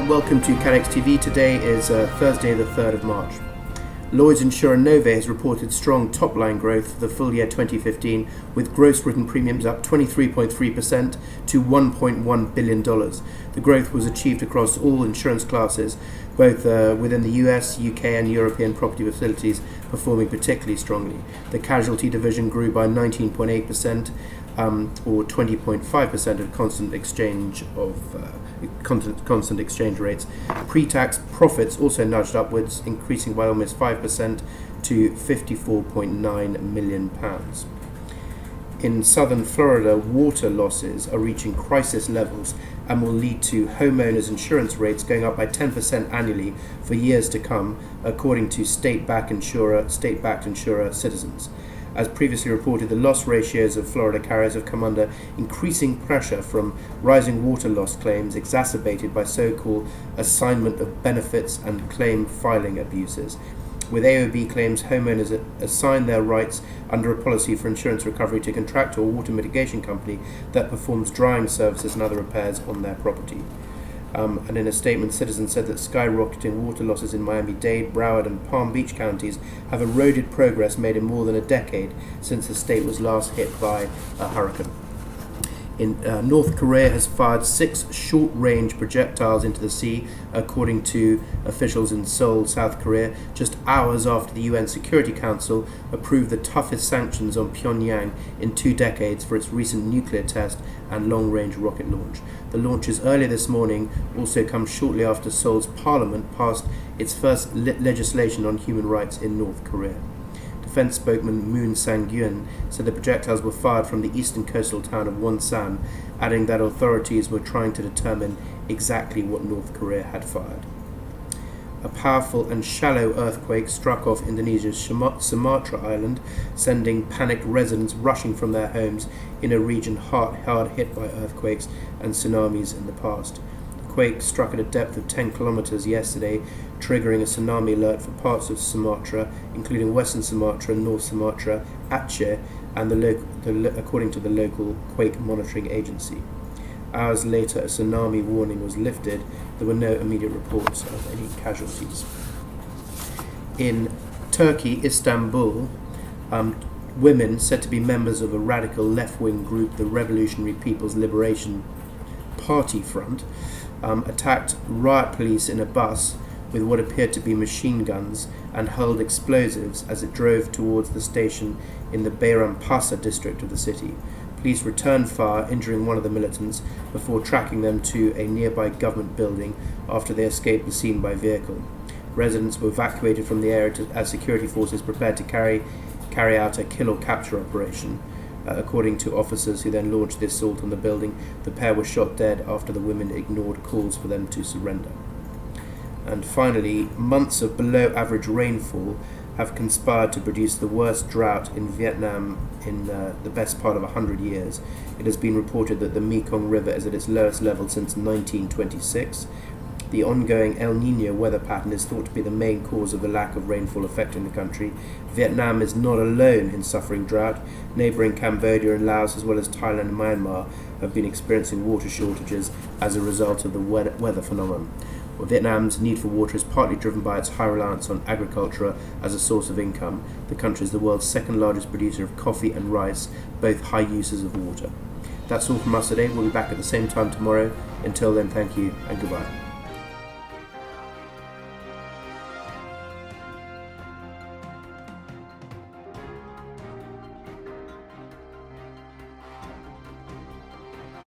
everyone, welcome to CATEX TV. Today is Thursday the 3rd of March. Lloyd's insurer Novae has reported strong top-line growth for the full year 2015, with gross written premiums up 23.3% to $1.1 billion. The growth was achieved across all insurance classes, both within the US, UK and European property facilities performing particularly strongly. The casualty division grew by 19.8%, or 20.5% at constant exchange rates. Pre-tax profits also nudged upwards, increasing by almost 5% to £54.9 million. In southern Florida, water losses are reaching crisis levels and will lead to homeowners' insurance rates going up by 10% annually for years to come, according to state-backed insurer Citizens. As previously reported, the loss ratios of Florida carriers have come under increasing pressure from rising water loss claims exacerbated by so-called assignment of benefits and claim filing abuses. With AOB claims, homeowners assign their rights under a policy for insurance recovery to contract or water mitigation company that performs drying services and other repairs on their property. And in a statement, Citizens said that skyrocketing water losses in Miami-Dade, Broward and Palm Beach counties have eroded progress made in more than a decade since the state was last hit by a hurricane. North Korea has fired 6 short-range projectiles into the sea, according to officials in Seoul, South Korea, just hours after the UN Security Council approved the toughest sanctions on Pyongyang in 2 decades for its recent nuclear test and long-range rocket launch. The launches earlier this morning also come shortly after Seoul's parliament passed its first legislation on human rights in North Korea. Defense spokesman Moon Sang-gyun said the projectiles were fired from the eastern coastal town of Wonsan, adding that authorities were trying to determine exactly what North Korea had fired. A powerful and shallow earthquake struck off Indonesia's Sumatra island, sending panicked residents rushing from their homes in a region hard hit by earthquakes and tsunamis in the past. The quake struck at a depth of 10 kilometers yesterday, triggering a tsunami alert for parts of Sumatra, including Western Sumatra, North Sumatra, Aceh, and according to the local quake monitoring agency. Hours later, a tsunami warning was lifted. There were no immediate reports of any casualties. In Turkey, Istanbul, women said to be members of a radical left-wing group, the Revolutionary People's Liberation Party Front, attacked riot police in a bus with what appeared to be machine guns and hurled explosives as it drove towards the station in the Bayrampaşa district of the city. Police returned fire, injuring one of the militants before tracking them to a nearby government building after they escaped the scene by vehicle. Residents were evacuated from the area as security forces prepared to carry out a kill or capture operation. According to officers who then launched the assault on the building, the pair were shot dead after the women ignored calls for them to surrender. And finally, months of below-average rainfall have conspired to produce the worst drought in Vietnam in the best part of 100 years. It has been reported that the Mekong River is at its lowest level since 1926. The ongoing El Niño weather pattern is thought to be the main cause of the lack of rainfall affecting the country. Vietnam is not alone in suffering drought. Neighbouring Cambodia and Laos, as well as Thailand and Myanmar, have been experiencing water shortages as a result of the weather phenomenon. Well, Vietnam's need for water is partly driven by its high reliance on agriculture as a source of income. The country is the world's second largest producer of coffee and rice, both high users of water. That's all from us today. We'll be back at the same time tomorrow. Until then, thank you and goodbye.